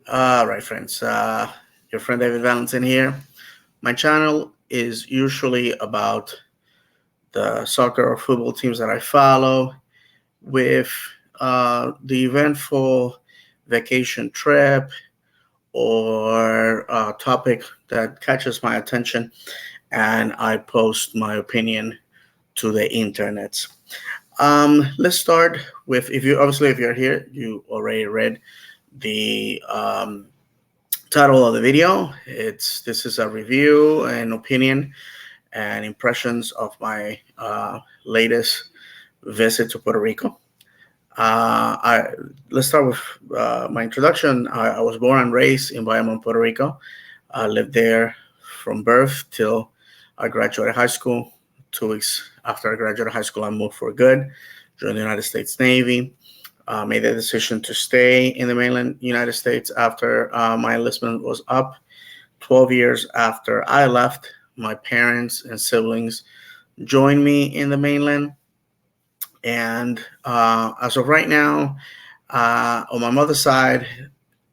All right, friends. Your friend David Valentin here. My channel is usually about the soccer or football teams that I follow, with the eventful vacation trip or topic that catches my attention, and I post my opinion to the internet. Let's start with, if you're here, you already read the title of the video. It's This is a review and opinion and impressions of my latest visit to Puerto Rico. I Let's start with my introduction. I was born and raised in Bayamon, Puerto Rico. I lived there from birth till I graduated high school. 2 weeks after I graduated high school, I moved for good, joined the United States Navy. Made the decision to stay in the mainland United States after my enlistment was up. 12 years after I left, my parents and siblings joined me in the mainland. And as of right now, on my mother's side,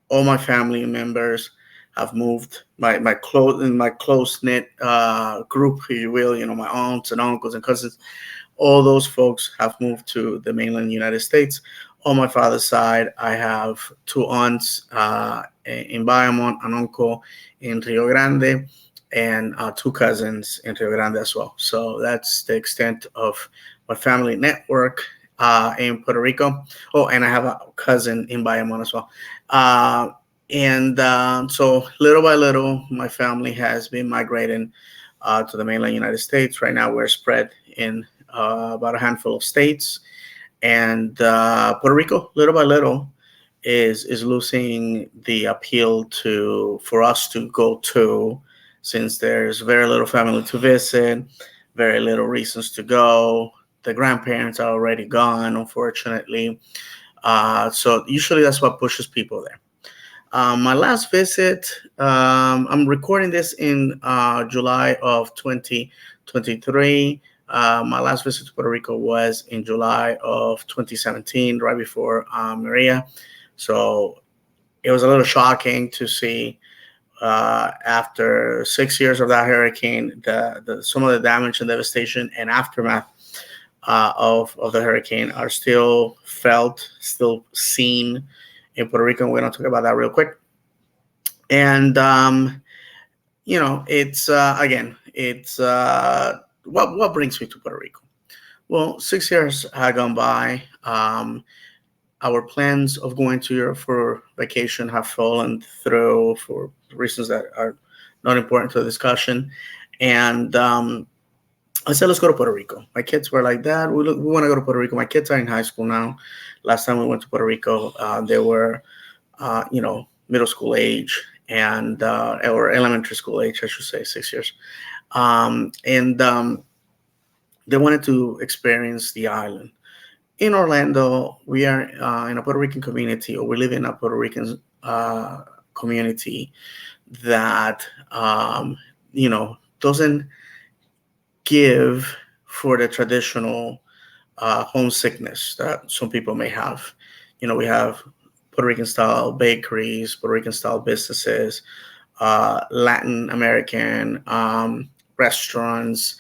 all my family members have moved. My close knit group, if you will, my aunts and uncles and cousins, all those folks have moved to the mainland United States. On my father's side, I have two aunts in Bayamon, an uncle in Rio Grande, and two cousins in Rio Grande as well. So that's the extent of my family network in Puerto Rico. Oh, and I have a cousin in Bayamon as well. So little by little, my family has been migrating to the mainland United States. Right now, we're spread in about a handful of states, and Puerto Rico, little by little, is losing the appeal to for us to go to, since there's very little family to visit, very little reasons to go. The grandparents are already gone, unfortunately. So usually that's what pushes people there. My last visit, I'm recording this in July of 2023. My last visit to Puerto Rico was in July of 2017, right before Maria. So it was a little shocking to see, after 6 years of that hurricane, some of the damage and devastation and aftermath of the hurricane are still felt, still seen in Puerto Rico. And we're going to talk about that real quick. And it's again, it's what brings me to Puerto Rico. Well, 6 years had gone by. Our plans of going to Europe for vacation have fallen through for reasons that are not important to the discussion. And I said, let's go to Puerto Rico. My kids were like, Dad, we want to go to Puerto Rico. My kids are in high school now. Last time we went to Puerto Rico, they were, middle school age, and or elementary school age, I should say, 6 years. And They wanted to experience the island. In Orlando, we are in a Puerto Rican community, or we live in a Puerto Rican community that, doesn't give for the traditional homesickness that some people may have. We have Puerto Rican style bakeries, Puerto Rican style businesses, Latin American restaurants.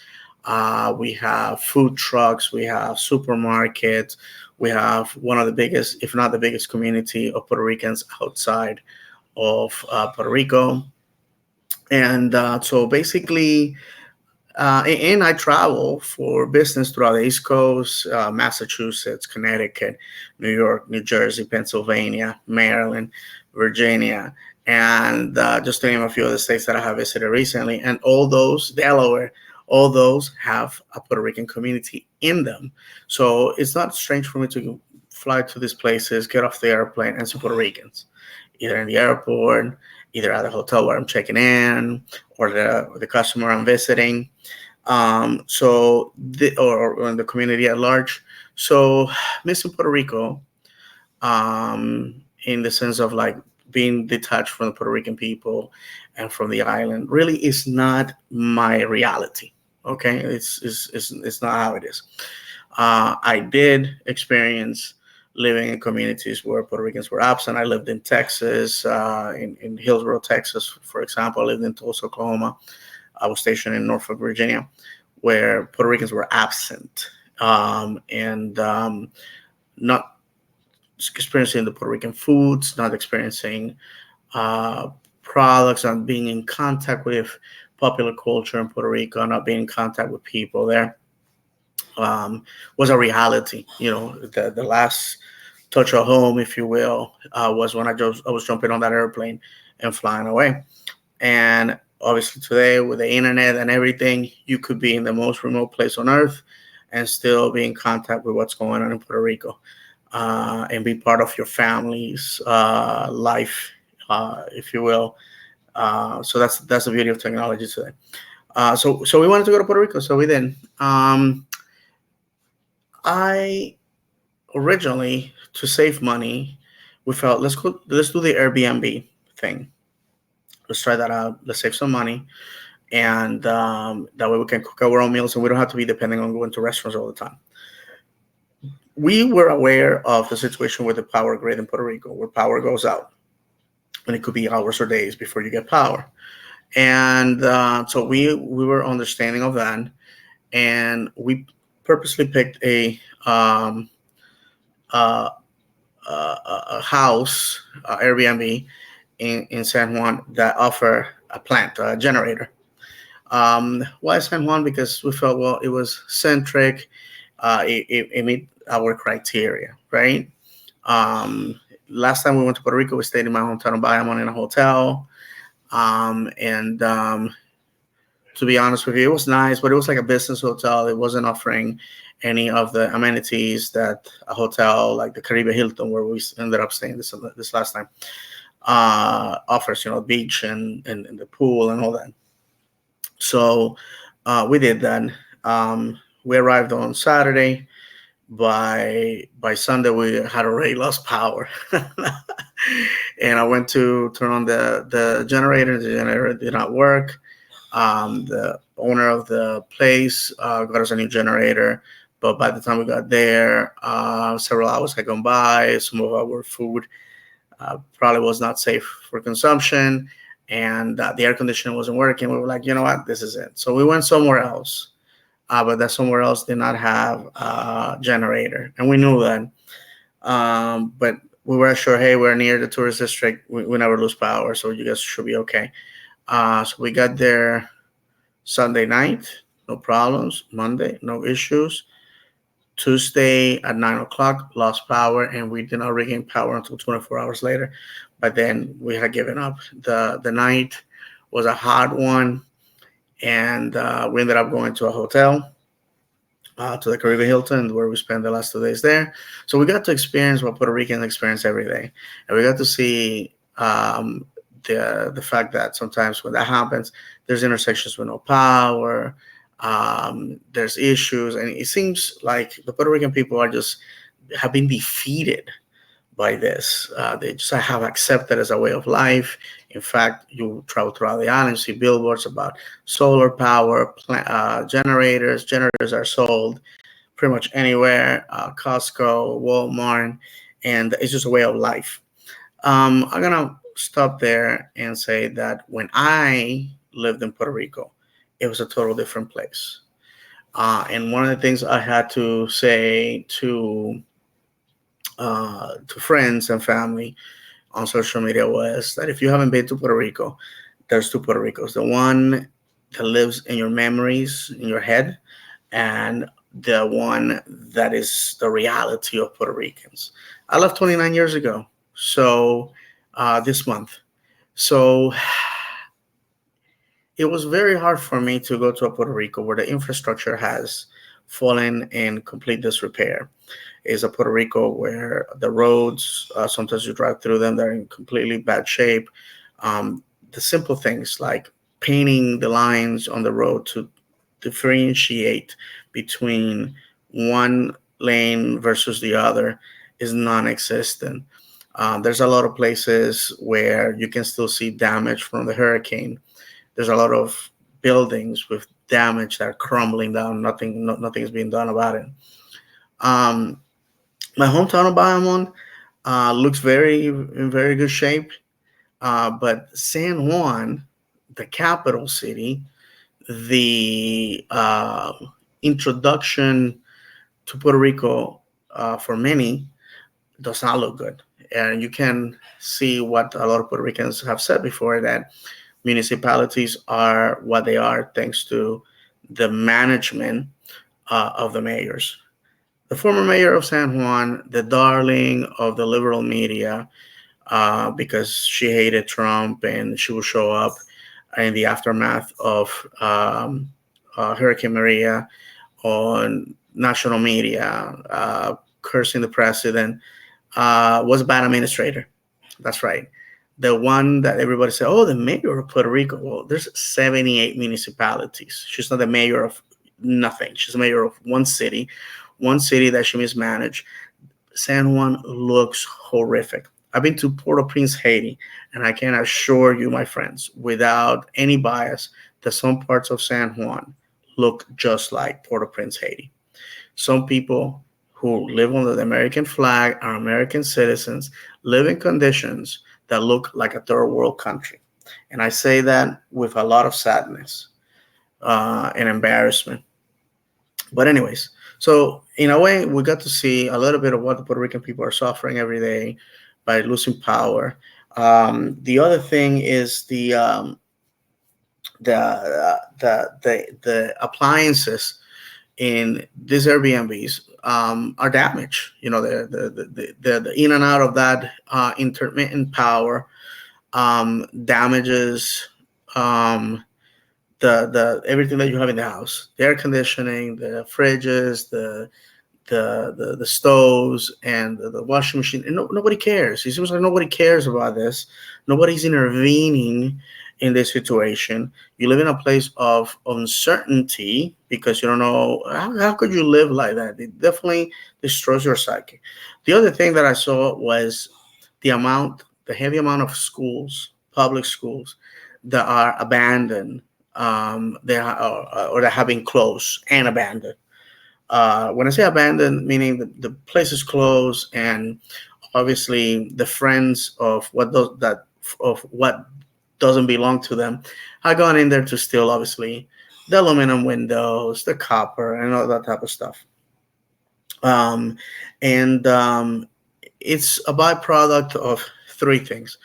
We have food trucks. We have supermarkets. We have one of the biggest, if not the biggest, community of Puerto Ricans outside of Puerto Rico. And so basically, and I travel for business throughout the East Coast, Massachusetts, Connecticut, New York, New Jersey, Pennsylvania, Maryland, Virginia, and just to name a few of the states that I have visited recently. And all those, Delaware, all those have a Puerto Rican community in them. So it's not strange for me to fly to these places, get off the airplane, and see Puerto Ricans, either in the airport, either at the hotel where I'm checking in, or the customer I'm visiting, or in the community at large. So missing Puerto Rico, in the sense of like being detached from the Puerto Rican people and from the island, really is not my reality. Okay, it's not how it is. I did experience living in communities where Puerto Ricans were absent. I lived in Texas, in Hillsborough, Texas, for example. I lived in Tulsa, Oklahoma. I was stationed in Norfolk, Virginia, where Puerto Ricans were absent, and not experiencing the Puerto Rican foods, not experiencing uh, products, not being in contact with popular culture in Puerto Rico, not being in contact with people there, was a reality. The last touch of home, if you will, was when I was jumping on that airplane and flying away. And obviously today, with the internet and everything, you could be in the most remote place on earth and still be in contact with what's going on in Puerto Rico, and be part of your family's life, if you will. So that's the beauty of technology today. So we wanted to go to Puerto Rico, so we did. I originally, to save money, we felt let's do the Airbnb thing. Let's try that out. Let's save some money, and that way we can cook our own meals and we don't have to be depending on going to restaurants all the time. We were aware of the situation with the power grid in Puerto Rico, where power goes out, and it could be hours or days before you get power. And so we were understanding of that, and we purposely picked um, uh, a house, Airbnb in San Juan that offer a plant, a generator. Why San Juan? Because we felt, well, it was centric. It met our criteria, right? Last time we went to Puerto Rico, we stayed in my hometown of Bayamon in a hotel. And To be honest with you, it was nice, but it was like a business hotel. It wasn't offering any of the amenities that a hotel like the Caribe Hilton, where we ended up staying this last time, offers. Beach and the pool and all that. So we did that. We arrived on Saturday. By Sunday, we had already lost power, and I went to turn on the generator. The generator did not work. The owner of the place got us a new generator, but by the time we got there, several hours had gone by. Some of our food probably was not safe for consumption, and the air conditioning wasn't working. We were like, you know what, this is it. So we went somewhere else, but that somewhere else did not have a generator, and we knew that. But we were sure, hey, we're near the tourist district. We never lose power, so you guys should be okay. So we got there Sunday night, no problems. Monday, no issues. Tuesday at 9 o'clock, lost power, and we did not regain power until 24 hours later. But then we had given up. The night was a hot one, and we ended up going to a hotel, to the Caribe Hilton, where we spent the last 2 days there. So we got to experience what Puerto Ricans experience every day, and we got to see the fact that sometimes when that happens, there's intersections with no power. There's issues, and it seems like the Puerto Rican people are just have been defeated by this. They just have accepted as a way of life. In fact, you travel throughout the island, see billboards about solar power, generators. Generators are sold pretty much anywhere, Costco, Walmart, and it's just a way of life. I'm going to stop there and say that when I lived in Puerto Rico, it was a total different place. And one of the things I had to say to friends and family on social media was that if you haven't been to Puerto Rico, there's two Puerto Ricos. The one that lives in your memories, in your head, and the one that is the reality of Puerto Ricans. I left 29 years ago, so this month. So it was very hard for me to go to a Puerto Rico where the infrastructure has fallen in complete disrepair. Is a Puerto Rico where the roads, sometimes you drive through them, they're in completely bad shape. The simple things like painting the lines on the road to differentiate between one lane versus the other is non-existent. There's a lot of places where you can still see damage from the hurricane. There's a lot of buildings with damage that are crumbling down. Nothing is being done about it. Um, My hometown of Bayamon looks very in very good shape, but San Juan, the capital city, the introduction to Puerto Rico for many does not look good. And you can see what a lot of Puerto Ricans have said before, that municipalities are what they are thanks to the management of the mayors. The former mayor of San Juan, the darling of the liberal media, because she hated Trump and she would show up in the aftermath of Hurricane Maria on national media, cursing the president, was a bad administrator. That's right. The one that everybody said, oh, the mayor of Puerto Rico. Well, there's 78 municipalities. She's not the mayor of nothing. She's the mayor of one city that she mismanaged. San Juan looks horrific. I've been to Port-au-Prince, Haiti, and I can assure you, my friends, without any bias, that some parts of San Juan look just like Port-au-Prince, Haiti. Some people who live under the American flag are American citizens, live in conditions that look like a third world country. And I say that with a lot of sadness and embarrassment. But, anyways, so in a way, we got to see a little bit of what the Puerto Rican people are suffering every day by losing power. The other thing is the appliances in these Airbnbs are damaged. You know, the in and out of that intermittent power damages um, the everything that you have in the house, the air conditioning, the fridges, the stoves, and the washing machine. And nobody cares. It seems like nobody cares about this. Nobody's intervening in this situation. You live in a place of uncertainty because you don't know how could you live like that. It definitely destroys your psyche. The other thing that I saw was the heavy amount of schools, public schools, that are abandoned, they are, or that have been closed and abandoned. When I say abandoned, meaning the place is closed, and obviously the friends of what doesn't belong to them have gone in there to steal, obviously, the aluminum windows, the copper, and all that type of stuff. Um, and It's a byproduct of three things: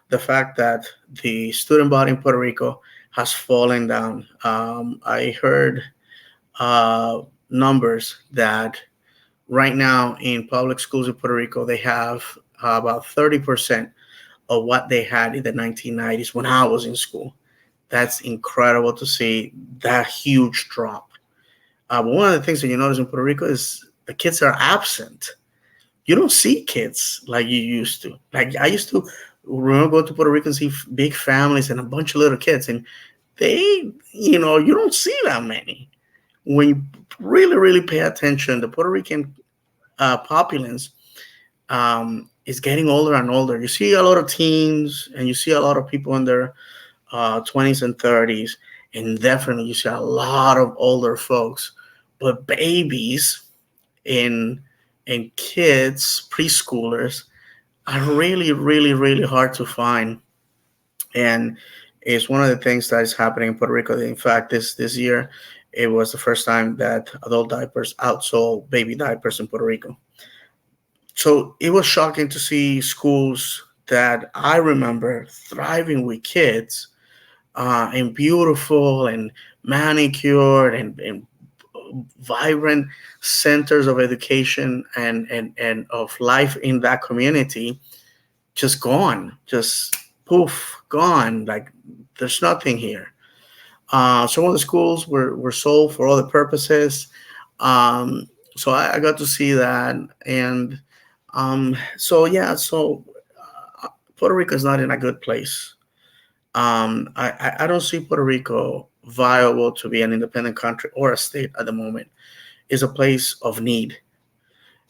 the fact that the student body in Puerto Rico has fallen down. I heard uh, numbers that right now in public schools in Puerto Rico, they have about 30% of what they had in the 1990s when I was in school. That's incredible to see that huge drop. But one of the things that you notice in Puerto Rico is the kids are absent. You don't see kids like you used to. Like I used to remember going to Puerto Rico and see big families and a bunch of little kids, and you don't see that many. When you really, really pay attention, the Puerto Rican populace is getting older and older. You see a lot of teens and you see a lot of people in their 20s and 30s, and definitely you see a lot of older folks. But babies and kids, preschoolers, are really, really, really hard to find. And it's one of the things that is happening in Puerto Rico. In fact, this year, it was the first time that adult diapers outsold baby diapers in Puerto Rico. So it was shocking to see schools that I remember thriving with kids and beautiful and manicured and vibrant centers of education and of life in that community just gone, just poof, gone. Like there's nothing here. Some of the schools were sold for other purposes. So I got to see that. And so, yeah, so Puerto Rico is not in a good place. I don't see Puerto Rico viable to be an independent country or a state at the moment. It's a place of need.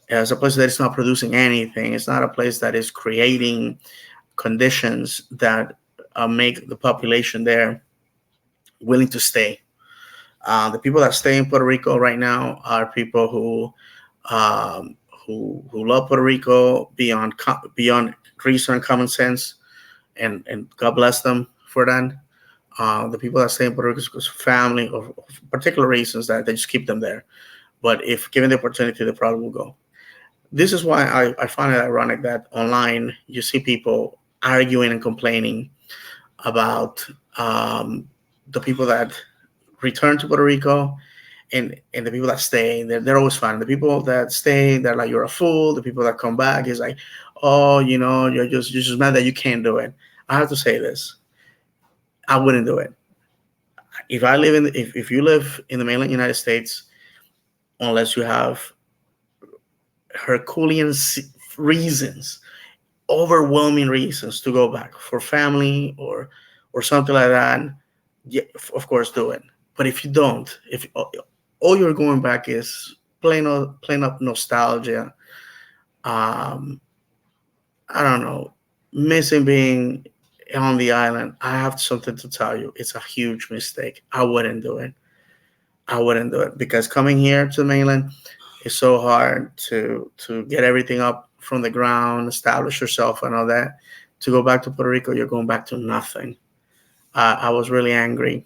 It's a place that is not producing anything. It's not a place that is creating conditions that make the population there willing to stay. The people that stay in Puerto Rico right now are people um, who love Puerto Rico beyond reason and common sense, and God bless them for that. The people that stay in Puerto Rico because of family or particular reasons that they just keep them there. But if given the opportunity, they probably will go. This is why I find it ironic that online you see people arguing and complaining about the people that return to Puerto Rico and the people that stay. They're always fine. The people that stay, they're like, you're a fool. The people that come back is like, oh, you're just mad that you can't do it. I have to say this. I wouldn't do it. If you live in the mainland United States, unless you have Herculean reasons, overwhelming reasons to go back for family or something like that, yeah, of course do it. But if you don't, if all you're going back is plain up nostalgia, um, I don't know, missing being on the island, I have something to tell you. It's a huge mistake. I wouldn't do it. I wouldn't do it because coming here to the mainland is so hard to get everything up from the ground, establish yourself, and all that. To go back to Puerto Rico, you're going back to nothing. I was really angry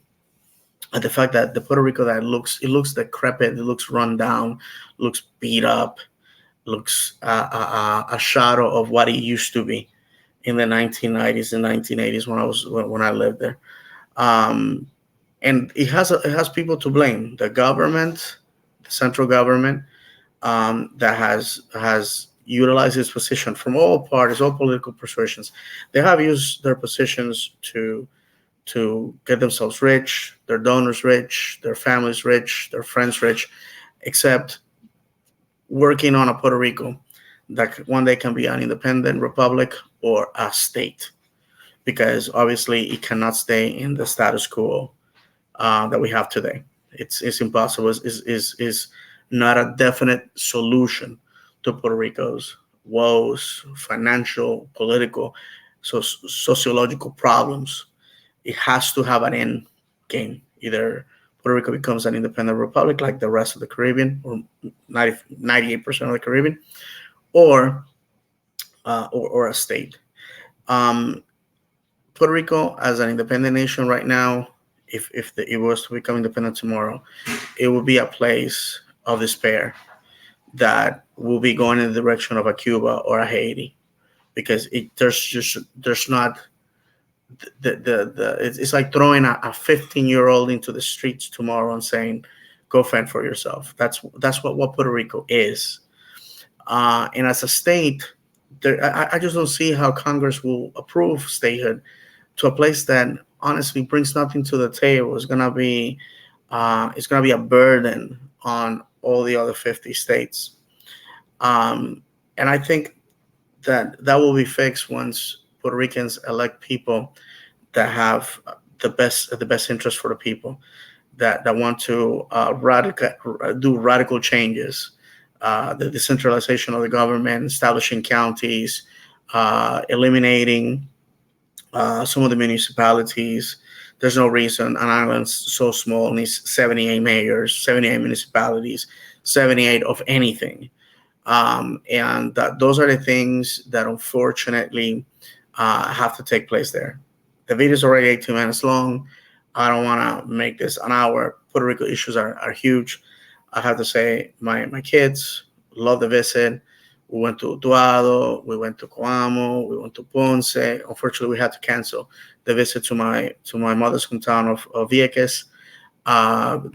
at the fact that the Puerto Rico that looks decrepit, it looks run down, looks beat up, looks a shadow of what it used to be in the 1990s and 1980s when I lived there. Um, and it has people to blame. The government, the central government, that has utilized its position from all parties, all political persuasions. They have used their positions to get themselves rich, their donors rich, their families rich, their friends rich, except working on a Puerto Rico that one day can be an independent republic or a state, because obviously it cannot stay in the status quo that we have today. It's impossible. Is not a definite solution to Puerto Rico's woes, financial, political, sociological problems. It has to have an end game. Either Puerto Rico becomes an independent republic like the rest of the Caribbean, or 98% of the Caribbean, or or a state. Um, Puerto Rico as an independent nation right now, if it was to become independent tomorrow, it would be a place of despair that will be going in the direction of a Cuba or a Haiti, because there's not it's like throwing a 15-year-old into the streets tomorrow and saying, go fend for yourself. That's what Puerto Rico is. And as a state, I just don't see how Congress will approve statehood to a place that honestly brings nothing to the table. It's gonna be a burden on all the other 50 states. And I think that will be fixed once Puerto Ricans elect people that have the best interest for the people, that want to do radical changes, the decentralization of the government, establishing counties, eliminating some of the municipalities. There's no reason an island so small needs 78 mayors, 78 municipalities, 78 of anything. And those are the things that unfortunately have to take place there. The video is already 18 minutes long. I don't want to make this an hour. Puerto Rico issues are huge. I have to say, my kids love the visit. We went to Utuado, we went to Coamo, we went to Ponce. Unfortunately, we had to cancel the visit to my mother's hometown of Vieques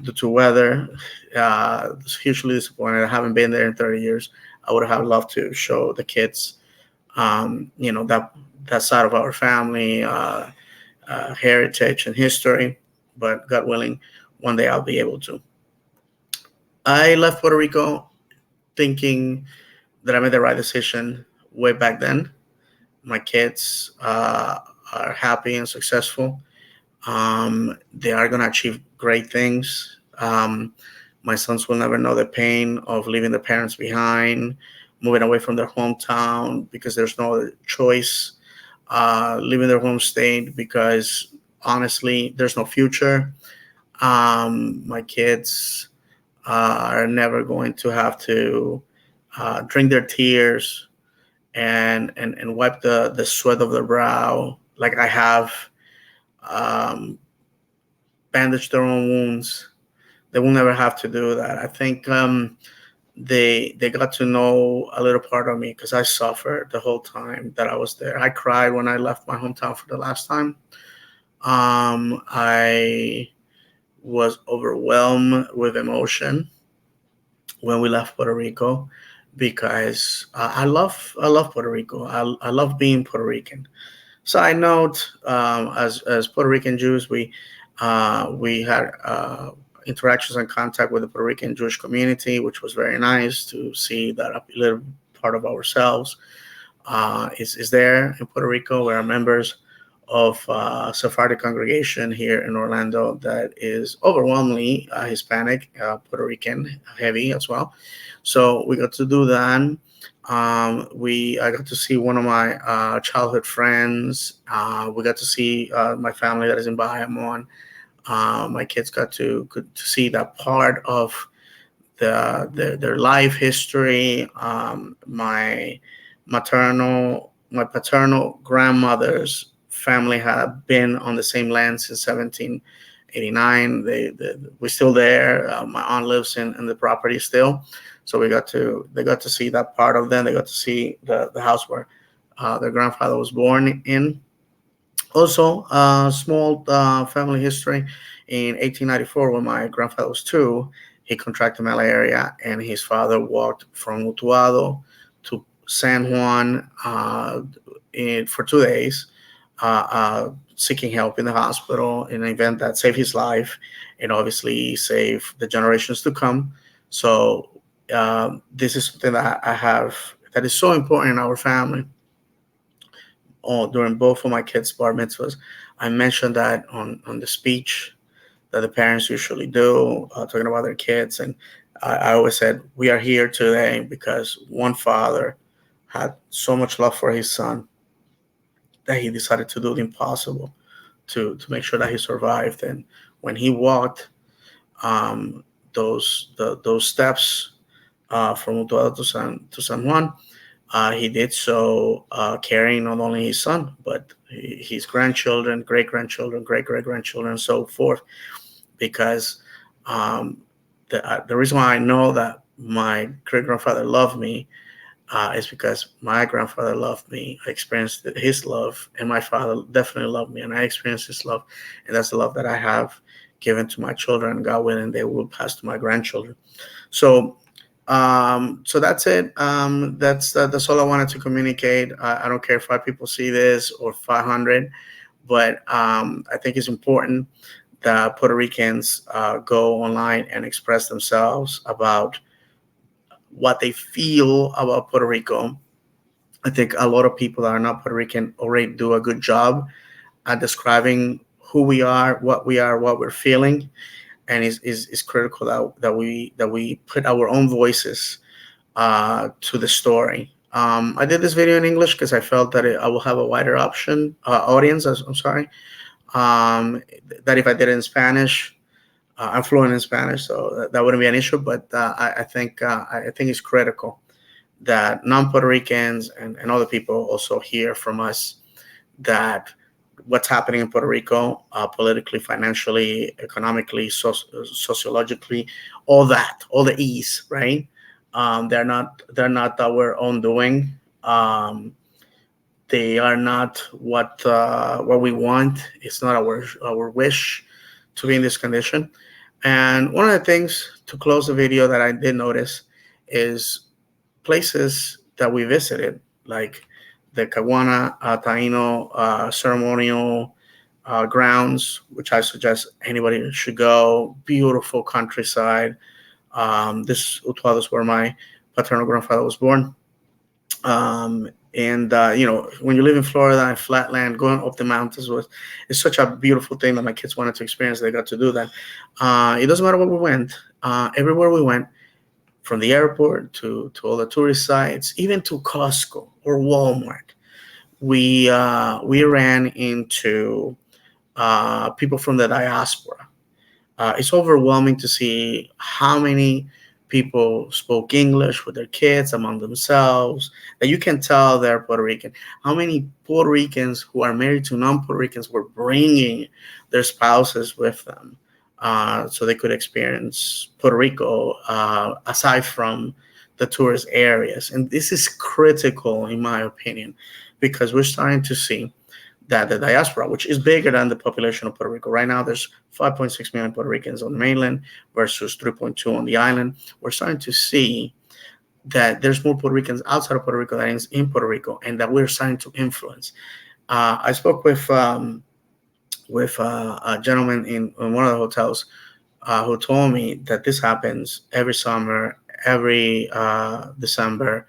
due to weather. It's hugely disappointed. I haven't been there in 30 years. I would have loved to show the kids, that side of our family, heritage and history. But God willing, one day I'll be able to. I left Puerto Rico thinking that I made the right decision way back then. My kids are happy and successful. They are going to achieve great things. My sons will never know the pain of leaving their parents behind, moving away from their hometown because there's no other choice, leaving their home state because honestly, there's no future. My kids are never going to have to drink their tears, and wipe the sweat of their brow, like I have, um, bandage their own wounds. They will never have to do that. I think they got to know a little part of me because I suffered the whole time that I was there. I cried when I left my hometown for the last time. I was overwhelmed with emotion when we left Puerto Rico because I love Puerto Rico. I love being Puerto Rican. Side note: as Puerto Rican Jews, we had interactions and contact with the Puerto Rican Jewish community, which was very nice to see that a little part of ourselves is there in Puerto Rico. We are members of Sephardic congregation here in Orlando that is overwhelmingly Hispanic, Puerto Rican heavy as well. So we got to do that. I got to see one of my childhood friends. We got to see my family that is in Bayamon. My kids got to see that part of their life history. My paternal grandmother's family had been on the same land since 1789. We're still there. My aunt lives in the property still, so they got to see that part of them. They got to see the house where their grandfather was born in. Also, small family history. In 1894, when my grandfather was two, he contracted malaria, and his father walked from Utuado to San Juan for 2 days, seeking help in the hospital in an event that saved his life and obviously saved the generations to come. So, this is something that I have that is so important in our family. During both of my kids' bar mitzvahs, I mentioned that on the speech that the parents usually do, talking about their kids. And I always said, we are here today because one father had so much love for his son that he decided to do the impossible to make sure that he survived. And when he walked um, those steps from Utuado to San Juan, he did so carrying not only his son, but his grandchildren, great grandchildren, great great grandchildren, and so forth. Because um, the reason why I know that my great grandfather loved me is because my grandfather loved me. I experienced his love, and my father definitely loved me, and I experienced his love, and that's the love that I have given to my children. God willing, they will pass to my grandchildren. So, so that's it. That's all I wanted to communicate. I don't care if 5 people see this or 500, but I think it's important that Puerto Ricans go online and express themselves about what they feel about Puerto Rico. I think a lot of people that are not Puerto Rican already do a good job at describing who we are, what we're feeling, and it's critical that we put our own voices to the story. I did this video in English because I felt that I will have a wider option audience. I'm sorry. That if I did it in Spanish, I'm fluent in Spanish, so that wouldn't be an issue. But I think it's critical that non-Puerto Ricans and other people also hear from us that what's happening in Puerto Rico, politically, financially, economically, sociologically, all that, all the E's, right? They're not our own doing. They are not what we want. It's not our wish to be in this condition. And one of the things to close the video that I did notice is places that we visited, like the Caguana Taino ceremonial grounds, which I suggest anybody should go. Beautiful countryside. This Utuado is where my paternal grandfather was born. And when you live in Florida and flatland, going up the mountains was is such a beautiful thing that my kids wanted to experience. They got to do that. It doesn't matter where we went. Everywhere we went, from the airport to all the tourist sites, even to Costco or Walmart, we ran into people from the diaspora. It's overwhelming to see how many people spoke English with their kids among themselves, that you can tell they're Puerto Rican. How many Puerto Ricans who are married to non-Puerto Ricans were bringing their spouses with them, so they could experience Puerto Rico, aside from the tourist areas. And this is critical, in my opinion, because we're starting to see that the diaspora, which is bigger than the population of Puerto Rico. Right now, there's 5.6 million Puerto Ricans on the mainland versus 3.2 on the island. We're starting to see that there's more Puerto Ricans outside of Puerto Rico than is in Puerto Rico, and that we're starting to influence. I spoke with a gentleman in one of the hotels, who told me that this happens every summer, every December,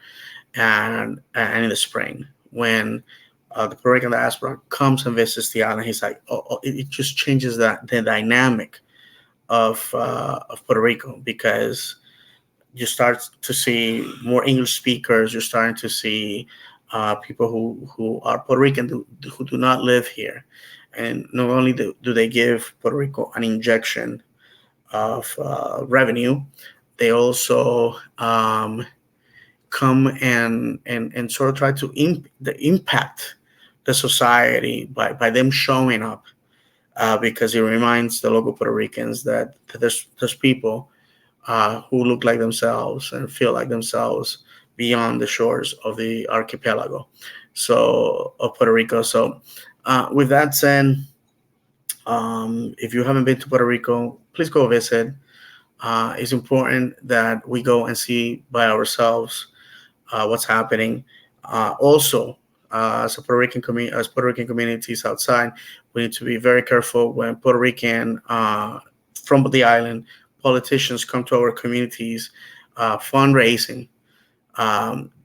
and in the spring when the Puerto Rican diaspora comes and visits the island. He's like, oh, it just changes the dynamic of Puerto Rico, because you start to see more English speakers. You're starting to see people who are Puerto Rican who do not live here, and not only do they give Puerto Rico an injection of revenue, they also come and sort of try to impact the society by them showing up, because it reminds the local Puerto Ricans that there's people who look like themselves and feel like themselves beyond the shores of the archipelago, so of Puerto Rico. So, with that said, if you haven't been to Puerto Rico, please go visit. It's important that we go and see by ourselves what's happening. Also, as Puerto Rican communities outside, we need to be very careful when Puerto Rican from the island politicians come to our communities fundraising,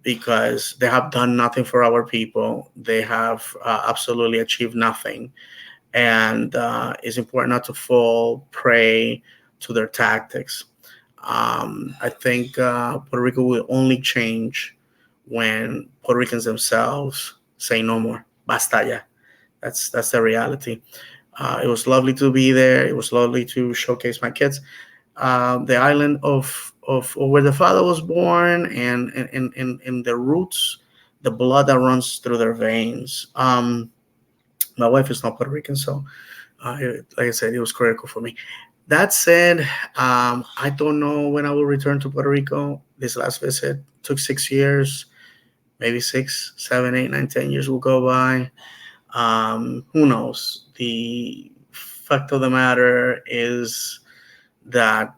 because they have done nothing for our people. They have absolutely achieved nothing, and it's important not to fall prey to their tactics. I think Puerto Rico will only change when Puerto Ricans themselves say no more. Basta ya. That's the reality. It was lovely to be there. It was lovely to showcase my kids the island of where the father was born, and the roots, the blood that runs through their veins. My wife is not Puerto Rican, so like I said, it was critical for me. That said, I don't know when I will return to Puerto Rico. This last visit took 6 years, maybe 6, 7, 8, 9, 10 years will go by. Who knows? The fact of the matter is that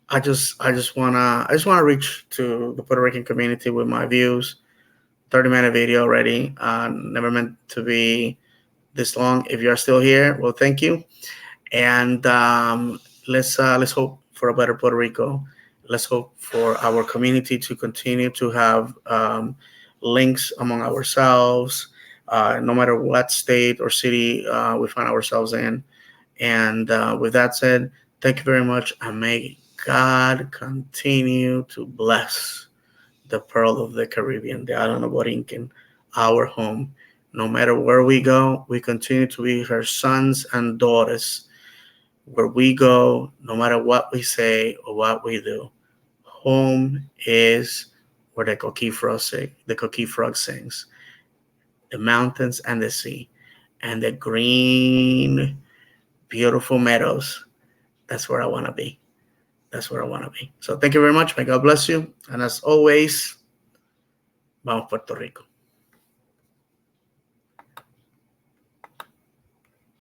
I just wanna reach to the Puerto Rican community with my views. 30-minute video already. Never meant to be this long. If you are still here, well, thank you. And let's hope for a better Puerto Rico. Let's hope for our community to continue to have links among ourselves, no matter what state or city we find ourselves in. And with that said, thank you very much, and may God continue to bless the pearl of the Caribbean, the island of Borinquen, our home. No matter where we go, we continue to be her sons and daughters. Where we go, no matter what we say or what we do, home is where the coquille frog sings, the mountains and the sea, and the green, beautiful meadows. That's where I want to be. That's where I want to be. So thank you very much. May God bless you. And as always, vamos Puerto Rico.